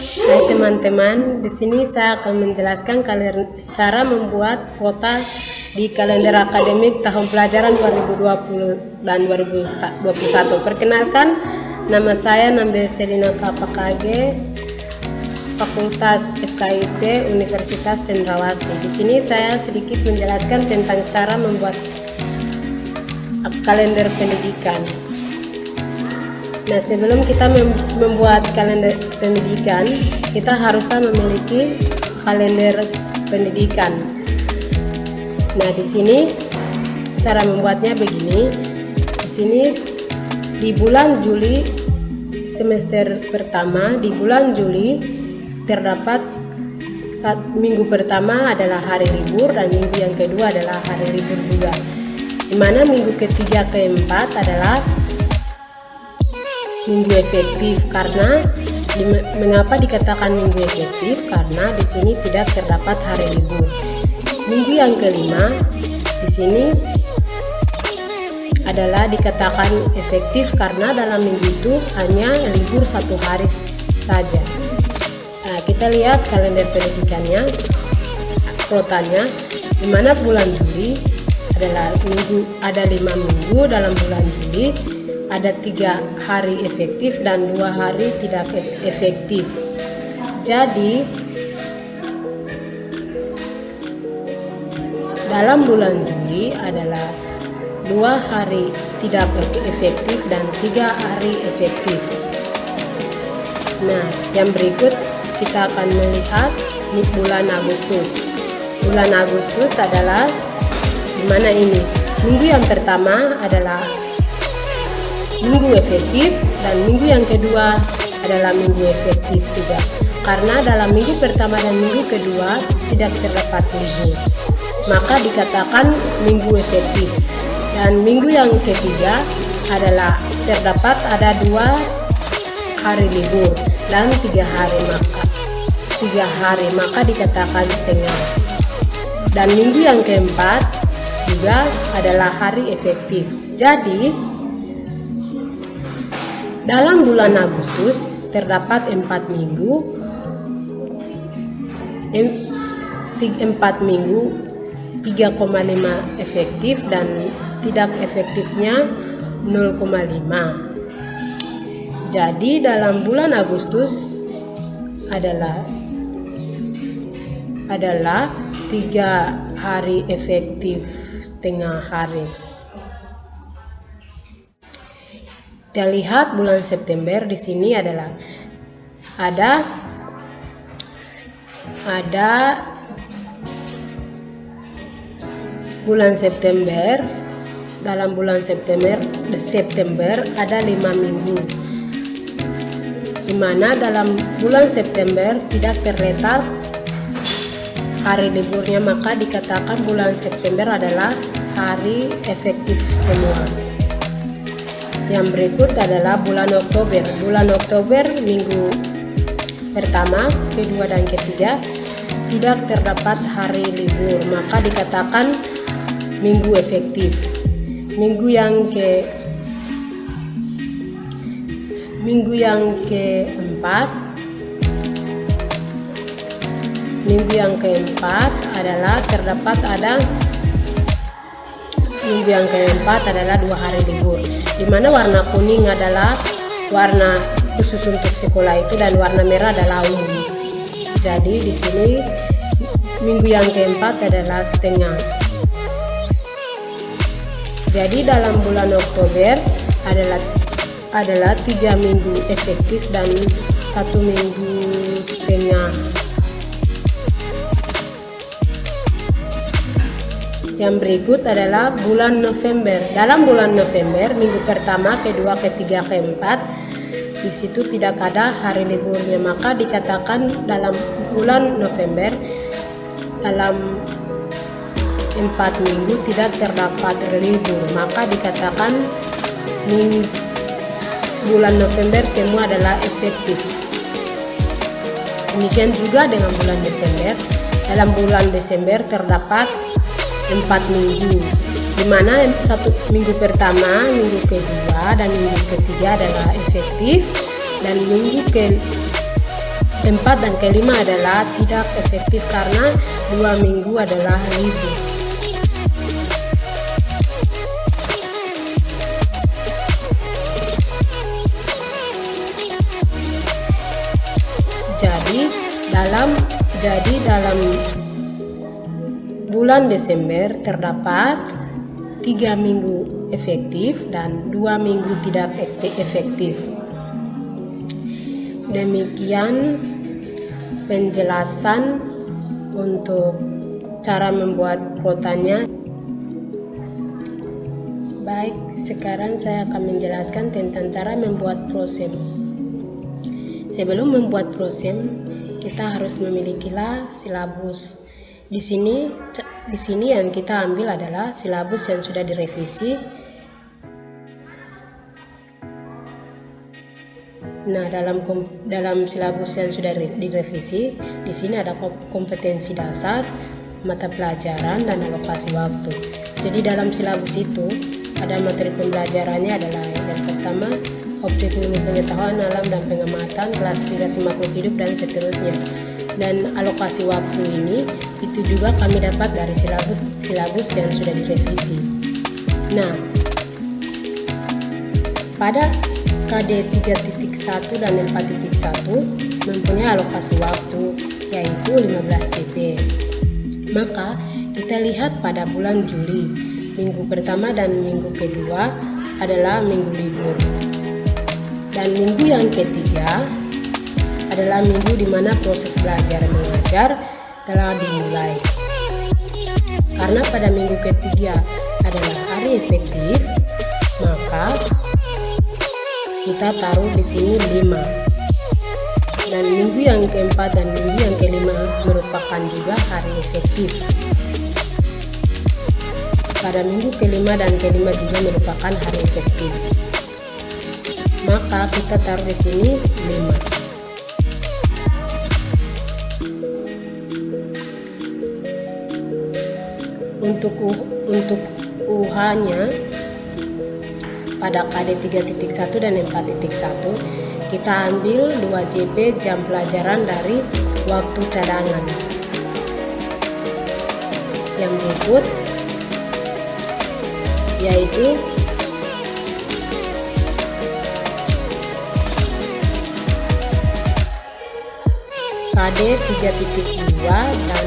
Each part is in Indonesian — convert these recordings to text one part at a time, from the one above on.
Hai teman-teman, di sini saya akan menjelaskan cara membuat kuota di kalender akademik tahun pelajaran 2020 dan 2021. Perkenalkan, nama saya Nambe Selina KPKG, Fakultas FKIP Universitas Cendrawasih. Di sini saya sedikit menjelaskan tentang cara membuat kalender pendidikan. Nah, sebelum kita membuat kalender pendidikan, kita haruslah memiliki kalender pendidikan. Nah, di sini cara membuatnya begini. Di sini di bulan Juli semester pertama, di bulan Juli terdapat minggu pertama adalah hari libur dan minggu yang kedua adalah hari libur juga. Di mana minggu ketiga keempat adalah minggu efektif. Karena mengapa dikatakan minggu efektif? Karena di sini tidak terdapat hari libur. Minggu yang kelima di sini adalah dikatakan efektif karena dalam minggu itu hanya libur 1 hari saja. Nah, kita lihat kalender pendidikannya, kuotanya, di mana bulan Juli adalah ada 5 minggu dalam bulan Juli. Ada 3 hari efektif dan 2 hari tidak efektif. Jadi dalam bulan Juli adalah 2 hari tidak efektif dan 3 hari efektif. Nah, yang berikut kita akan melihat di bulan Agustus. Bulan Agustus adalah di mana ini? Minggu yang pertama adalah minggu efektif dan minggu yang kedua adalah minggu efektif juga. Karena dalam minggu pertama dan minggu kedua tidak terdapat libur, maka dikatakan minggu efektif. Dan minggu yang ketiga adalah terdapat ada 2 hari libur dan 3 hari maka dikatakan setengah. Dan minggu yang keempat juga adalah hari efektif. Jadi dalam bulan Agustus terdapat 4 minggu, 3,5 efektif dan tidak efektifnya 0,5. Jadi dalam bulan Agustus adalah 3 hari efektif setengah hari. Kita lihat bulan September di sini adalah ada bulan September. Dalam bulan September ada 5 minggu, di mana dalam bulan September tidak terletak hari liburnya, maka dikatakan bulan September adalah hari efektif semua. Yang berikut adalah bulan Oktober. Bulan Oktober minggu pertama, kedua dan ketiga tidak terdapat hari libur, maka dikatakan minggu efektif. Minggu yang keempat adalah minggu yang keempat adalah 2 hari libur, di mana warna kuning adalah warna khusus untuk sekolah itu dan warna merah adalah umum. Jadi di sini minggu yang keempat adalah setengah. Jadi dalam bulan Oktober adalah 3 minggu efektif dan 1 minggu setengah. Yang berikut adalah bulan November. Dalam bulan November, minggu pertama, kedua, ketiga, keempat, di situ tidak ada hari liburnya, maka dikatakan dalam bulan November dalam 4 minggu tidak terdapat libur, maka dikatakan bulan November semua adalah efektif. Demikian juga dengan bulan Desember. Dalam bulan Desember terdapat 4 minggu, di mana 1 minggu pertama, minggu kedua dan minggu ketiga adalah efektif, dan minggu keempat dan kelima adalah tidak efektif karena 2 minggu adalah libur. Jadi dalam bulan Desember terdapat 3 minggu efektif dan 2 minggu tidak efektif. Demikian penjelasan untuk cara membuat protanya. Baik, sekarang saya akan menjelaskan tentang cara membuat prosem. Sebelum membuat prosem, kita harus memilikilah silabus. Di sini yang kita ambil adalah silabus yang sudah direvisi. Nah, dalam silabus yang sudah direvisi, di sini ada kompetensi dasar, mata pelajaran, dan alokasi waktu. Jadi dalam silabus itu ada materi pembelajarannya adalah yang pertama, objek ilmu pengetahuan alam dan pengamatan, klasifikasi makhluk hidup, dan seterusnya. Dan alokasi waktu ini itu juga kami dapat dari silabus yang sudah direvisi. Nah, pada KD 3.1 dan 4.1 mempunyai alokasi waktu yaitu 15 CP. Maka kita lihat pada bulan Juli, minggu pertama dan minggu kedua adalah minggu libur. Dan minggu yang ketiga adalah minggu di mana proses belajar mengajar telah dimulai. Karena pada minggu ketiga adalah hari efektif, maka kita taruh di sini 5. Dan minggu yang keempat dan minggu yang kelima merupakan juga hari efektif. Pada minggu kelima dan kelima juga merupakan hari efektif. Maka kita taruh di sini 5. Untuk UH-nya pada KD 3.1 dan 4.1 kita ambil 2 JP jam pelajaran dari waktu cadangan. Yang berikut yaitu KD 3.2 dan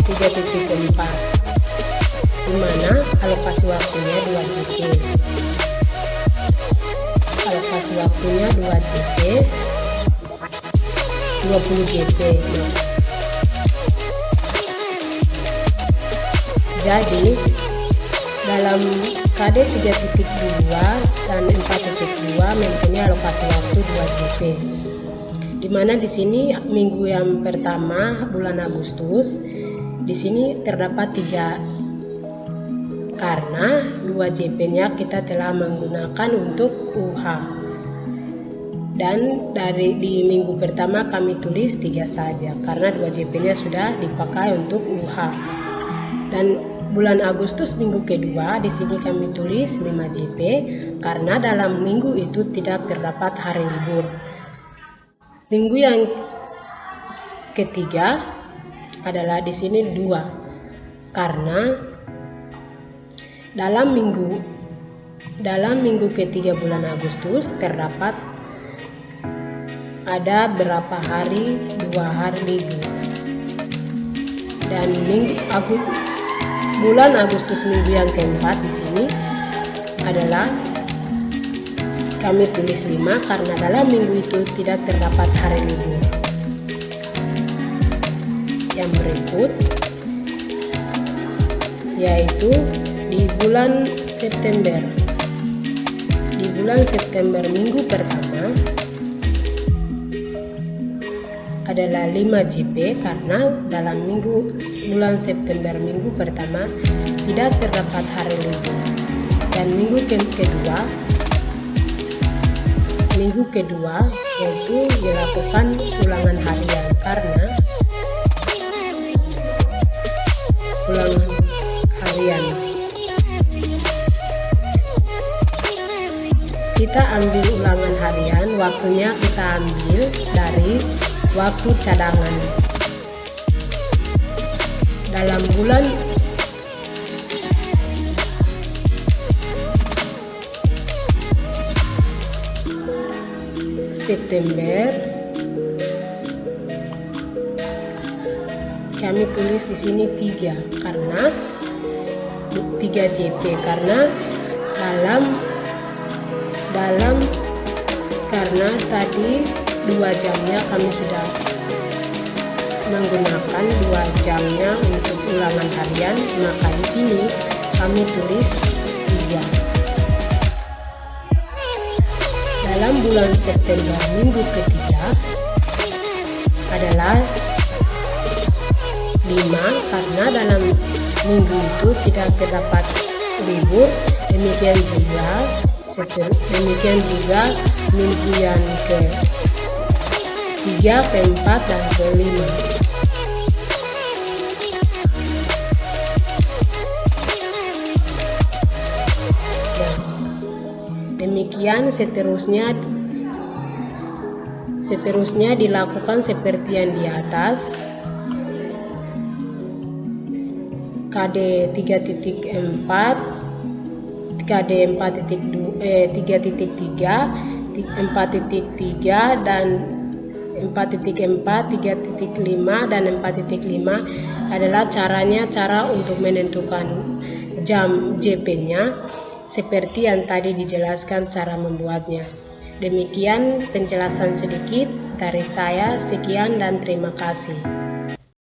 3.4, di mana alokasi waktunya 2 JP. Alokasi waktunya 2 JP, 20 JP. Jadi dalam KD 3.2 dan 4.2 mempunyai alokasi waktu 2 JP. Di mana di sini minggu yang pertama bulan Agustus, di sini terdapat 3 karena 2 JP-nya kita telah menggunakan untuk UH. Dan di minggu pertama kami tulis 3 saja karena 2 JP-nya sudah dipakai untuk UH. Dan bulan Agustus minggu kedua di sini kami tulis 5 JP karena dalam minggu itu tidak terdapat hari libur. Minggu yang ketiga adalah di sini 2 karena dalam minggu ketiga bulan Agustus terdapat ada berapa hari, 2 hari libur. Dan bulan Agustus minggu yang keempat di sini adalah kami tulis 5 karena dalam minggu itu tidak terdapat hari libur. Yang berikut yaitu di bulan September. Di bulan September minggu pertama adalah 5 JP karena dalam bulan September minggu pertama tidak terdapat hari libur. Dan minggu kedua yaitu dilakukan ulangan harian karena ulangan harian kita ambil ulangan harian, waktunya kita ambil dari waktu cadangan. Dalam bulan September, kami tulis di sini 3 karena 3 JP karena karena tadi 2 jamnya kami sudah menggunakan 2 jamnya untuk ulangan harian, maka di sini kami tulis 3. Dalam bulan September minggu ketiga adalah 5 karena dalam minggu itu tidak terdapat libur. Demikian juga minggu yang ke-3, ke-4, dan ke-5. Demikian seterusnya dilakukan seperti yang di atas. KD 3.4, KD 3.3, 4.3 dan 4.4, 3.5 dan 4.5 adalah cara untuk menentukan jam JP-nya seperti yang tadi dijelaskan cara membuatnya. Demikian penjelasan sedikit dari saya. Sekian dan terima kasih.